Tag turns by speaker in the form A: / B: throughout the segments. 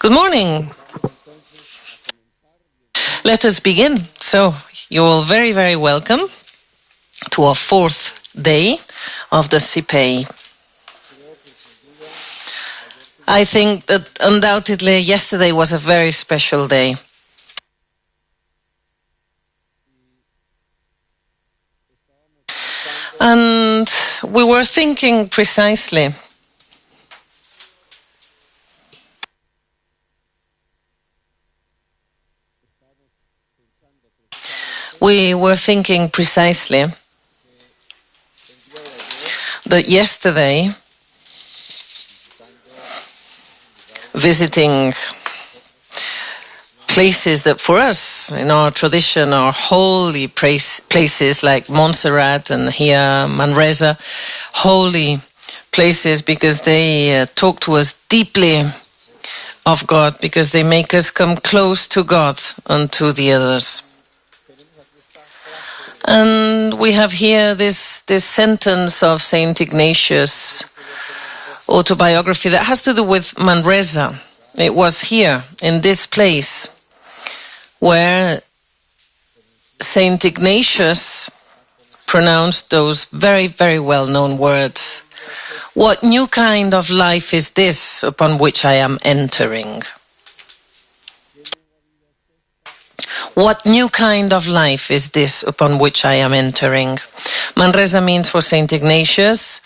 A: Good morning. Let us begin. So, you're all very, very welcome to our fourth day of the Sipei. I think that undoubtedly yesterday was a very special day. And we were thinking precisely that yesterday, visiting places that for us, in our tradition, are holy places like Montserrat and here Manresa, holy places because they talk to us deeply of God, because they make us come close to God and to the others. And we have here this sentence of Saint Ignatius' autobiography that has to do with Manresa. It was here, in this place, where Saint Ignatius pronounced those very, very well-known words. What new kind of life is this upon which I am entering? What new kind of life is this upon which I am entering? Manresa means for Saint Ignatius,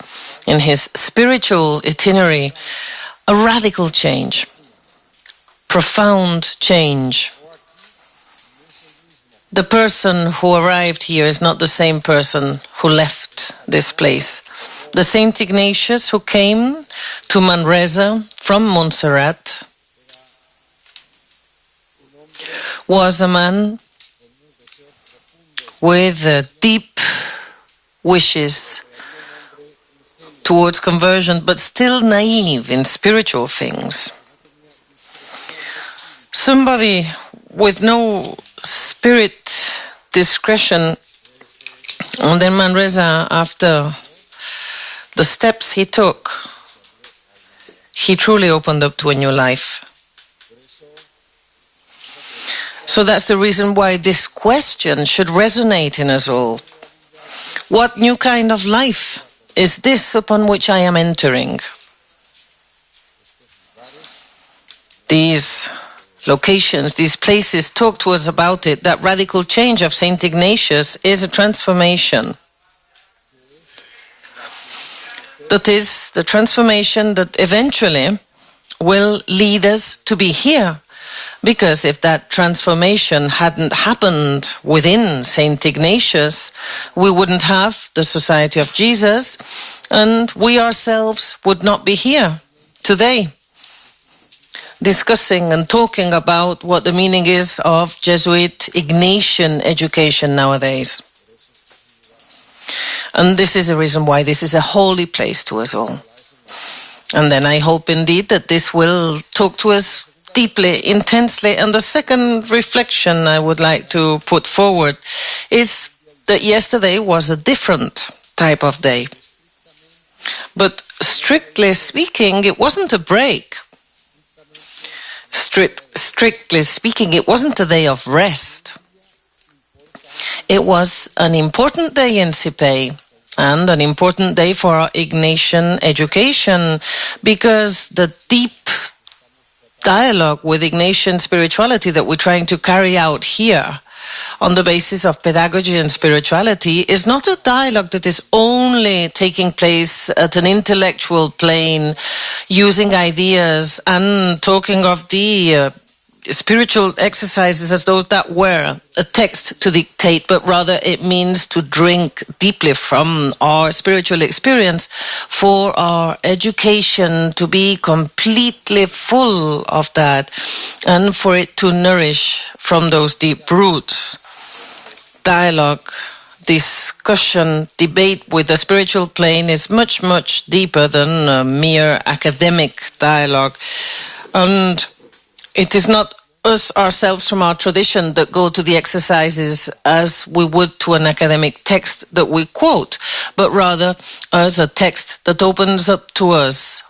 A: in his spiritual itinerary, a radical change, profound change. The person who arrived here is not the same person who left this place. The Saint Ignatius who came to Manresa from Montserrat was a man with deep wishes towards conversion, but still naive in spiritual things. Somebody with no spirit discretion. And then Manresa, after the steps he took, he truly opened up to a new life. So that's the reason why this question should resonate in us all. What new kind of life is this upon which I am entering? These locations, these places talk to us about it. That radical change of Saint Ignatius is a transformation. That is the transformation that eventually will lead us to be here. Because if that transformation hadn't happened within Saint Ignatius, we wouldn't have the Society of Jesus, and we ourselves would not be here today, discussing and talking about what the meaning is of Jesuit Ignatian education nowadays. And this is the reason why this is a holy place to us all. And then I hope indeed that this will talk to us deeply, intensely. And the second reflection I would like to put forward is that yesterday was a different type of day. But strictly speaking, it wasn't a break. Strictly speaking, it wasn't a day of rest. It was an important day in Sipei and an important day for our Ignatian education, because the deep dialogue with Ignatian spirituality that we're trying to carry out here on the basis of pedagogy and spirituality is not a dialogue that is only taking place at an intellectual plane, using ideas and talking of the spiritual exercises as though that were a text to dictate, but rather it means to drink deeply from our spiritual experience for our education to be completely full of that and for it to nourish from those deep roots. Dialogue, discussion, debate with the spiritual plane is much, much deeper than a mere academic dialogue. And it is not us ourselves from our tradition that go to the exercises as we would to an academic text that we quote, but rather as a text that opens up to us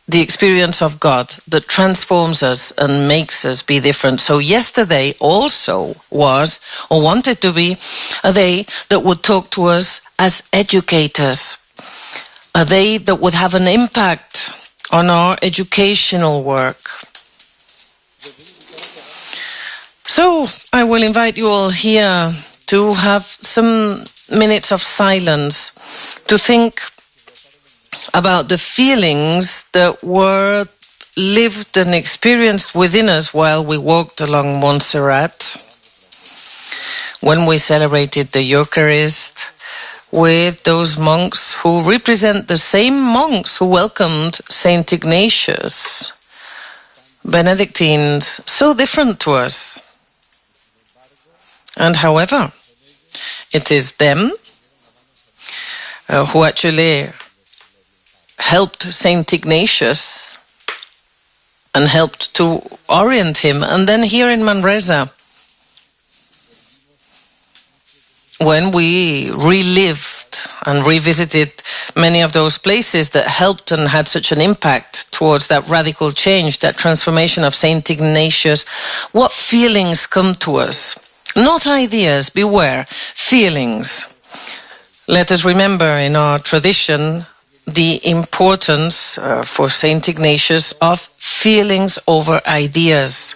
A: the experience of God that transforms us and makes us be different. So yesterday also was, or wanted to be, a day that would talk to us as educators, a day that would have an impact on our educational work. So I will invite you all here to have some minutes of silence to think about the feelings that were lived and experienced within us while we walked along Montserrat, when we celebrated the Eucharist with those monks who represent the same monks who welcomed Saint Ignatius, Benedictines, so different to us. And however, it is them who actually helped Saint Ignatius and helped to orient him. And then here in Manresa, when we relived and revisited many of those places that helped and had such an impact towards that radical change, that transformation of Saint Ignatius, what feelings come to us? Not ideas, beware, feelings. Let us remember in our tradition the importance for Saint Ignatius of feelings over ideas.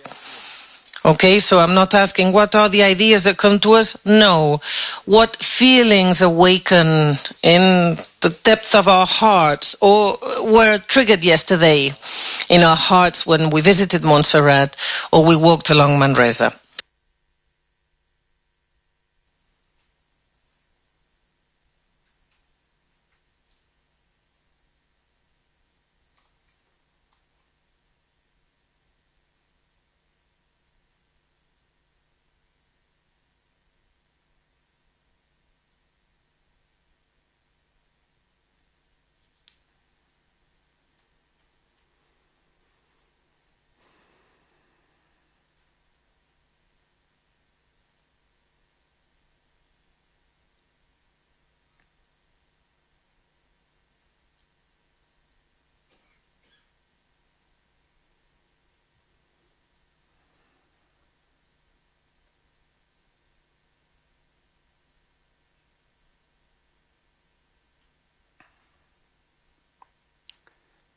A: Okay, so I'm not asking what are the ideas that come to us? No. What feelings awaken in the depth of our hearts or were triggered yesterday in our hearts when we visited Montserrat or we walked along Manresa?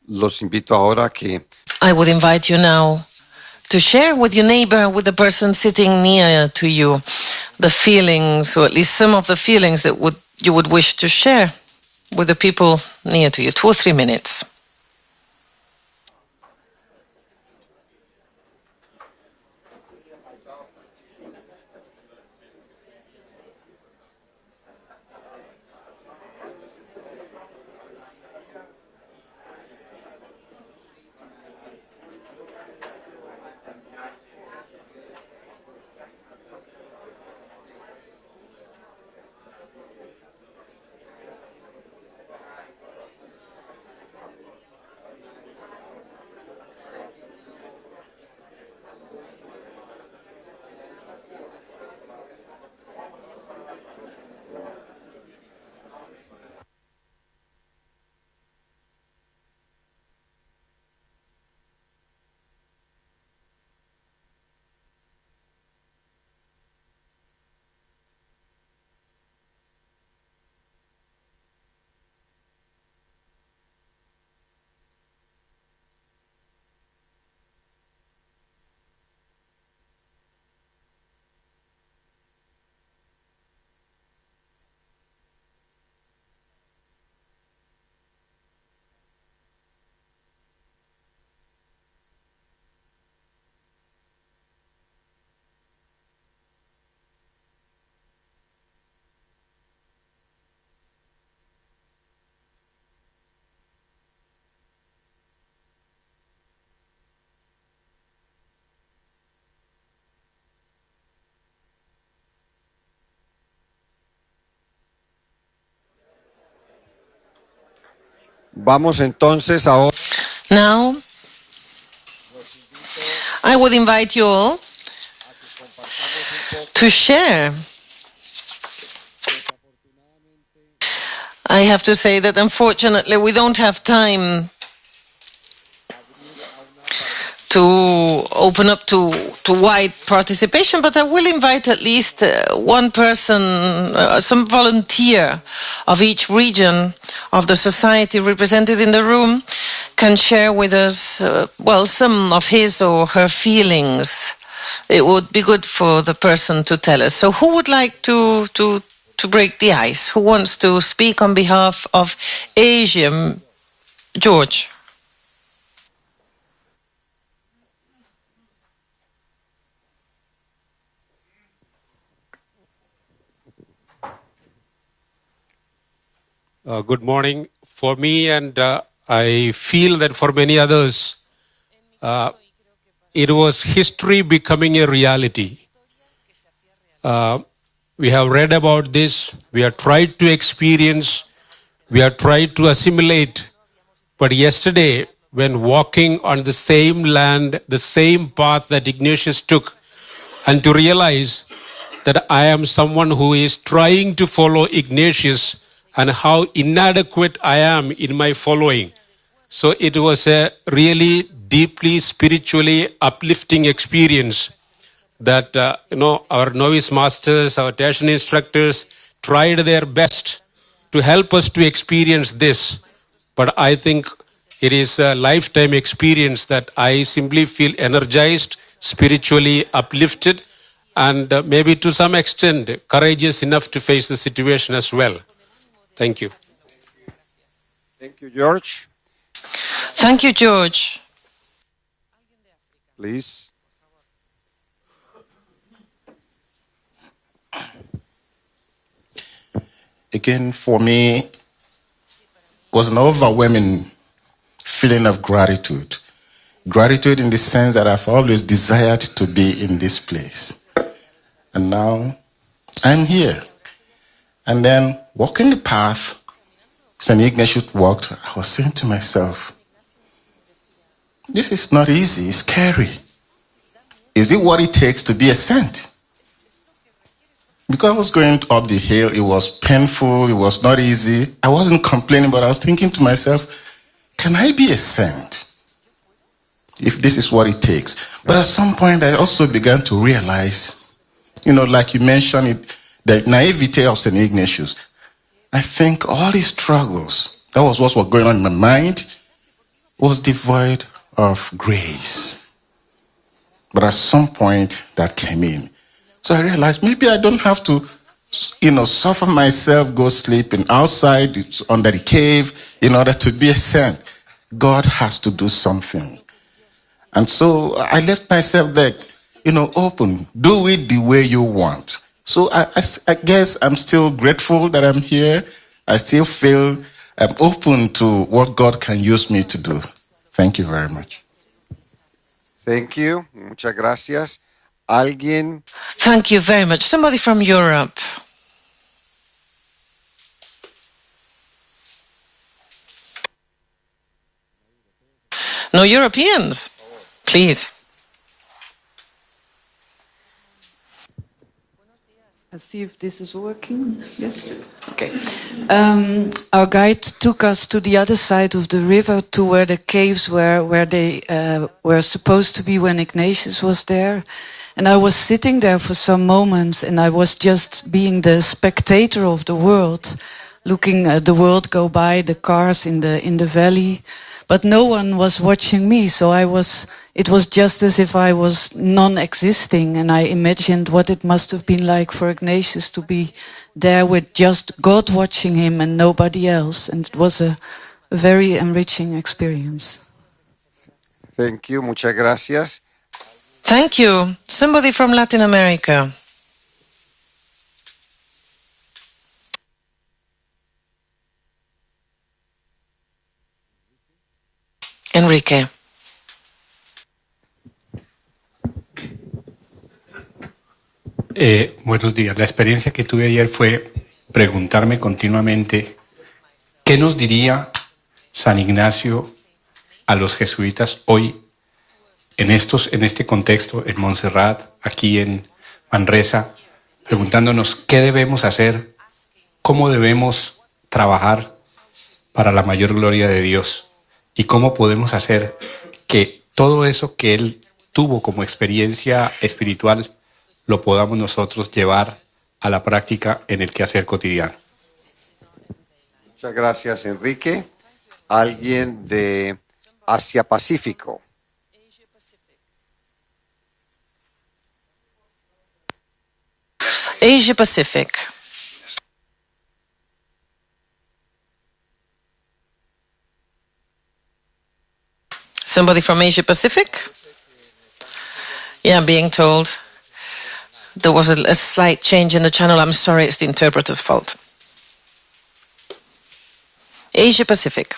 B: Los invito ahora que...
A: I would invite you now to share with your neighbor, with the person sitting near to you, the feelings, or at least some of the feelings that you would wish to share with the people near to you. 2 or 3 minutes.
B: Vamos entonces ahora...
A: Now, I would invite you all to share. I have to say that unfortunately we don't have time to open up to wide participation, but I will invite at least one person, some volunteer of each region of the society represented in the room can share with us, some of his or her feelings. It would be good for the person to tell us. So who would like to break the ice? Who wants to speak on behalf of Asia? George.
C: Good morning. For me, and I feel that for many others, it was history becoming a reality. We have read about this, we have tried to experience, we have tried to assimilate. But yesterday, when walking on the same land, the same path that Ignatius took, and to realize that I am someone who is trying to follow Ignatius and how inadequate I am in my following. So it was a really deeply spiritually uplifting experience that our novice masters, our tertiary instructors tried their best to help us to experience this. But I think it is a lifetime experience that I simply feel energized, spiritually uplifted, and maybe to some extent courageous enough to face the situation as well. Thank you.
B: Thank you, George.
A: Thank you, George.
B: Please.
D: Again, for me, was an overwhelming feeling of gratitude. Gratitude in the sense that I've always desired to be in this place. And now I'm here. And then walking the path St. Ignatius walked, I was saying to myself, this is not easy, it's scary. Is it what it takes to be a saint? Because I was going up the hill, it was painful, it was not easy. I wasn't complaining, but I was thinking to myself, can I be a saint if this is what it takes? But at some point, I also began to realize, like you mentioned, the naivete of St. Ignatius. I think all his struggles, that was what was going on in my mind, was devoid of grace. But at some point, that came in. So I realized maybe I don't have to, suffer myself, go sleeping outside, under the cave, in order to be a saint. God has to do something. And so I left myself there, open. Do it the way you want. So I guess I'm still grateful that I'm here. I still feel I'm open to what God can use me to do. Thank you very much.
B: Thank you. Muchas gracias. Alguien.
A: Thank you very much. Somebody from Europe. No Europeans, please.
E: Let's see if this is working. Yes. Okay. Our guide took us to the other side of the river, to where the caves were, where they were supposed to be when Ignatius was there. And I was sitting there for some moments, and I was just being the spectator of the world, looking at the world go by, the cars in the valley, but no one was watching me. So it was just as if I was non-existing, and I imagined what it must have been like for Ignatius to be there with just God watching him and nobody else. And it was a very enriching experience.
B: Thank you. Muchas gracias.
A: Thank you. Somebody from Latin America. Enrique.
F: Buenos días. La experiencia que tuve ayer fue preguntarme continuamente qué nos diría San Ignacio a los jesuitas hoy en este contexto, en Montserrat, aquí en Manresa, preguntándonos qué debemos hacer, cómo debemos trabajar para la mayor gloria de Dios y cómo podemos hacer que todo eso que él tuvo como experiencia espiritual lo podamos nosotros llevar a la práctica en el quehacer cotidiano.
B: Muchas gracias, Enrique. Alguien de Asia Pacífico.
A: Asia Pacific. Somebody from Asia Pacific? Yeah, I'm being told there was a slight change in the channel. I'm sorry, it's the interpreter's fault. Asia Pacific.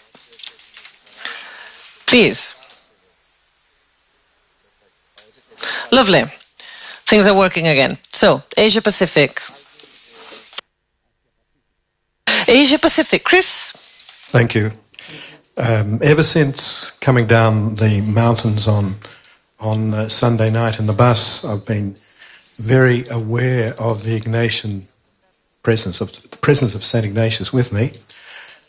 A: Please. Lovely. Things are working again. So, Asia Pacific. Asia Pacific. Chris?
G: Thank you. Ever since coming down the mountains on Sunday night in the bus, I've been very aware of the Ignatian presence, of the presence of St. Ignatius with me,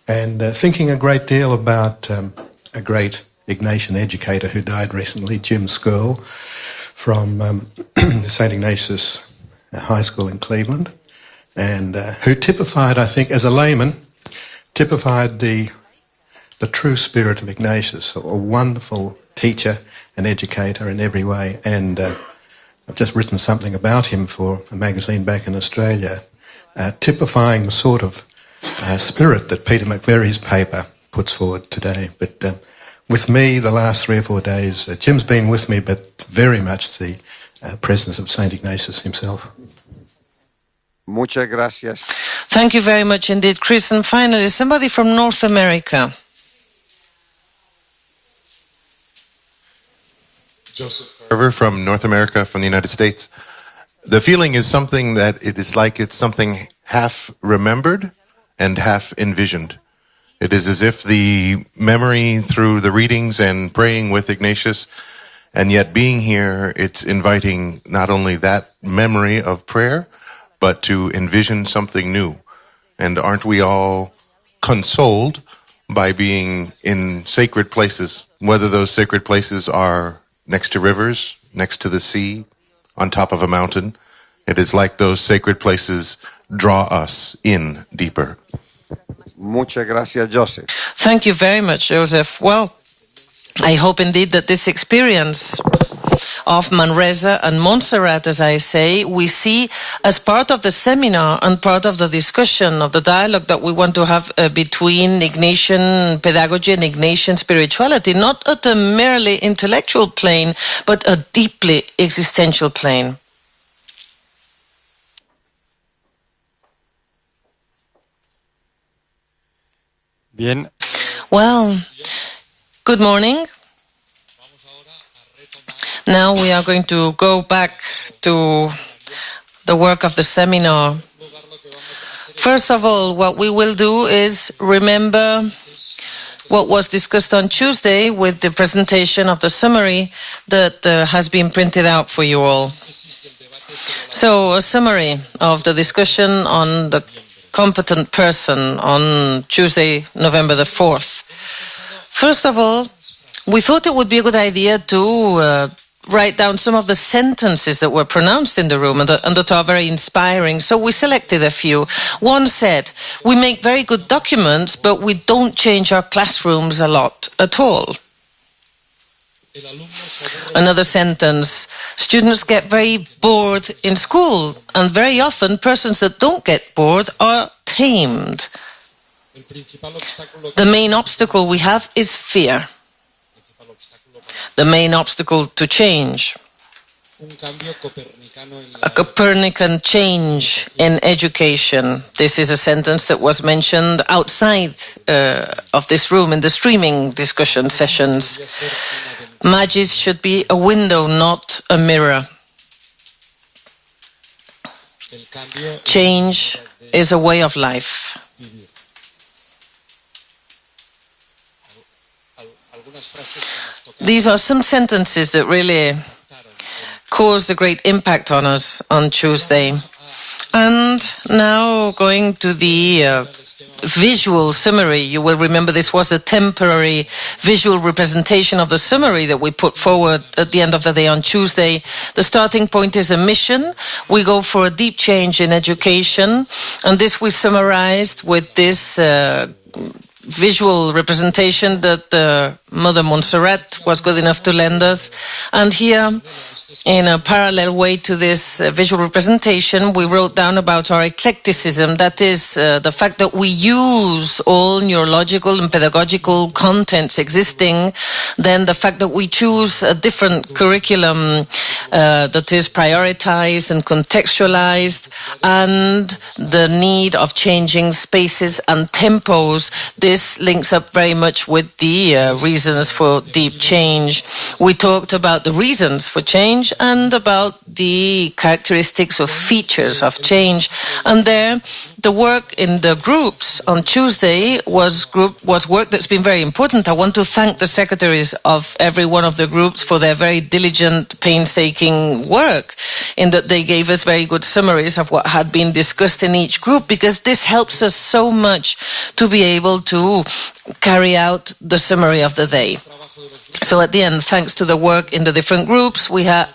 G: and thinking a great deal about a great Ignatian educator who died recently, Jim Skirl, from St. Ignatius High School in Cleveland, and who typified, I think, as a layman, typified the true spirit of Ignatius, a wonderful teacher and educator in every way. And I've just written something about him for a magazine back in Australia, typifying the sort of spirit that Peter McVerry's paper puts forward today. But with me, the last 3 or 4 days, Jim's been with me, but very much the presence of St. Ignatius himself.
B: Muchas gracias.
A: Thank you very much indeed, Chris. And finally, somebody from North America.
H: Joseph Carver from North America, from the United States. The feeling is something that it is like it's something half remembered and half envisioned. It is as if the memory through the readings and praying with Ignatius, and yet being here, it's inviting not only that memory of prayer, but to envision something new. And aren't we all consoled by being in sacred places, whether those sacred places are next to rivers, next to the sea, on top of a mountain? It is like those sacred places draw us in deeper.
B: Muchas gracias, Joseph.
A: Thank you very much, Joseph. Well, I hope indeed that this experience of Manresa and Montserrat, as I say, we see as part of the seminar and part of the discussion, of the dialogue that we want to have between Ignatian pedagogy and Ignatian spirituality, not at a merely intellectual plane, but a deeply existential plane.
I: Bien.
A: Well, good morning. Now we are going to go back to the work of the seminar. First of all, what we will do is remember what was discussed on Tuesday with the presentation of the summary that has been printed out for you all. So, a summary of the discussion on the competent person on Tuesday, November the 4th. First of all, we thought it would be a good idea to write down some of the sentences that were pronounced in the room and that are very inspiring. So we selected a few. One said, "We make very good documents, but we don't change our classrooms a lot at all." Another sentence, "Students get very bored in school, and very often persons that don't get bored are tamed. The main obstacle we have is fear. The main obstacle to change. A Copernican change in education." This is a sentence that was mentioned outside of this room in the streaming discussion sessions. Magis should be a window, not a mirror. Change is a way of life. These are some sentences that really caused a great impact on us on Tuesday. And now going to the visual summary. You will remember this was a temporary visual representation of the summary that we put forward at the end of the day on Tuesday. The starting point is a mission. We go for a deep change in education, and this we summarized with this visual representation that Mother Montserrat was good enough to lend us. And here, in a parallel way to this visual representation, we wrote down about our eclecticism. That is the fact that we use all neurological and pedagogical contents existing, then the fact that we choose a different curriculum that is prioritized and contextualized, and the need of changing spaces and tempos. This links up very much with the reasons for deep change. We talked about the reasons for change and about the characteristics of features of change. And there, the work in the groups on Tuesday was work that's been very important. I want to thank the secretaries of every one of the groups for their very diligent, painstaking work, in that they gave us very good summaries of what had been discussed in each group, because this helps us so much to be able to carry out the summary of the day. So at the end, thanks to the work in the different groups, we have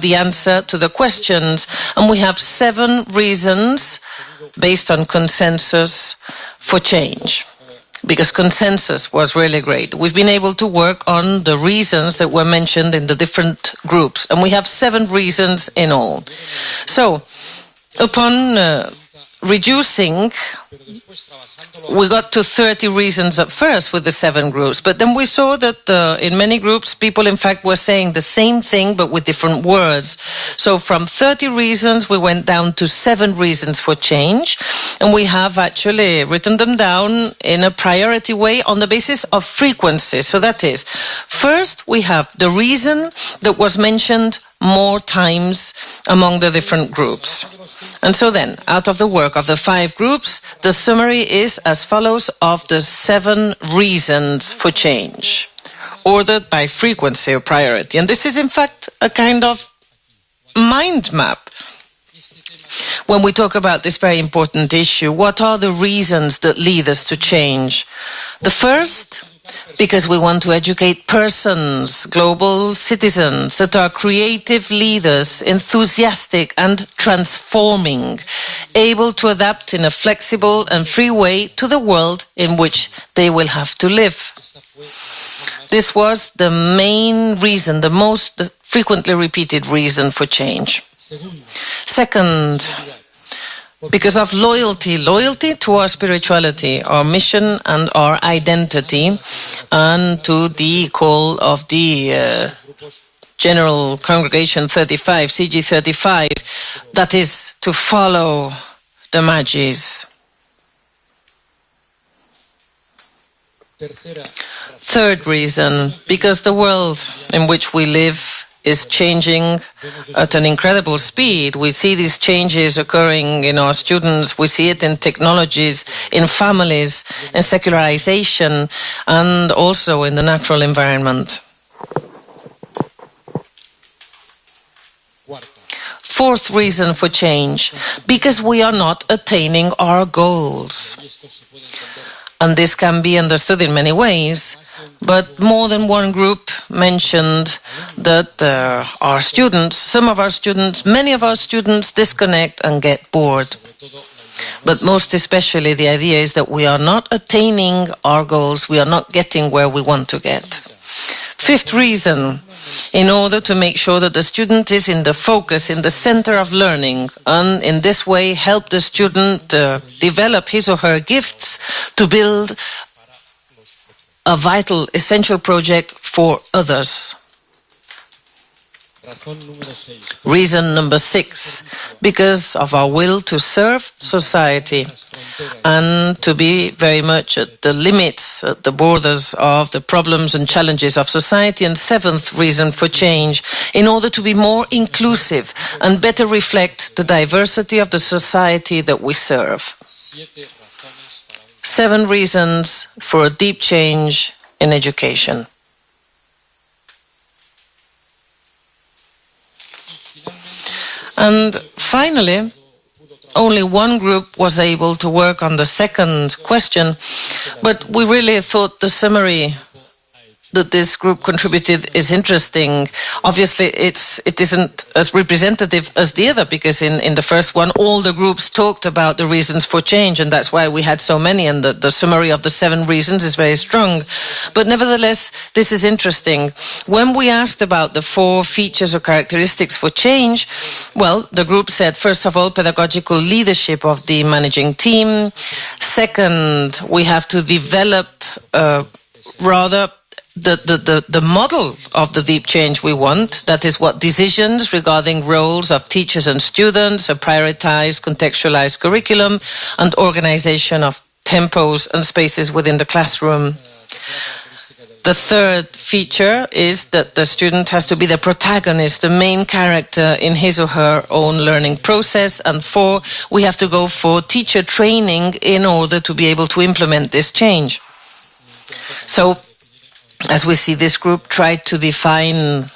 A: the answer to the questions, and we have 7 reasons based on consensus for change, because consensus was really great. We've been able to work on the reasons that were mentioned in the different groups, and we have 7 reasons in all. So, upon reducing, we got to 30 reasons at first with the 7 groups, but then we saw that in many groups, people in fact were saying the same thing but with different words. So from 30 reasons, we went down to 7 reasons for change, and we have actually written them down in a priority way on the basis of frequency. So that is, first we have the reason that was mentioned more times among the different groups. And so then, out of the work of the 5 groups, the summary is as follows of the 7 reasons for change, ordered by frequency or priority. And this is in fact a kind of mind map. When we talk about this very important issue, what are the reasons that lead us to change? The first, because we want to educate persons, global citizens that are creative leaders, enthusiastic and transforming, able to adapt in a flexible and free way to the world in which they will have to live. This was the main reason, the most frequently repeated reason for change. Second, because of loyalty to our spirituality, our mission and our identity, and to the call of the General Congregation 35, CG 35, that is to follow the Magis. Third reason, because the world in which we live is changing at an incredible speed. We see these changes occurring in our students, we see it in technologies, in families, in secularization, and also in the natural environment. Fourth reason for change, because we are not attaining our goals. And this can be understood in many ways, but more than one group mentioned that our students, some of our students, many of our students disconnect and get bored. But most especially the idea is that we are not attaining our goals, we are not getting where we want to get. Fifth reason, in order to make sure that the student is in the focus, in the center of learning, and in this way help the student develop his or her gifts to build a vital, essential project for others. Reason number 6, because of our will to serve society and to be very much at the limits, at the borders of the problems and challenges of society. And 7th reason for change, in order to be more inclusive and better reflect the diversity of the society that we serve. 7 reasons for a deep change in education. And finally, only one group was able to work on the second question, but we really thought the summary that this group contributed is interesting. Obviously, it isn't as representative as the other, because in the first one, all the groups talked about the reasons for change, and that's why we had so many, and the summary of the 7 reasons is very strong. But nevertheless, this is interesting. When we asked about the 4 features or characteristics for change, well, the group said, first of all, pedagogical leadership of the managing team. Second, we have to develop the model of the deep change we want. That is what decisions regarding roles of teachers and students, a prioritized, contextualized curriculum, and organization of tempos and spaces within the classroom. The third feature is that the student has to be the protagonist, the main character in his or her own learning process. And 4, we have to go for teacher training in order to be able to implement this change. So, as we see, this group tried to define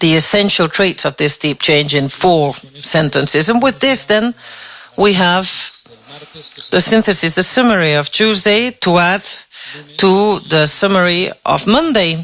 A: the essential traits of this deep change in 4 sentences. And with this, then, we have the synthesis, the summary of Tuesday to add to the summary of Monday.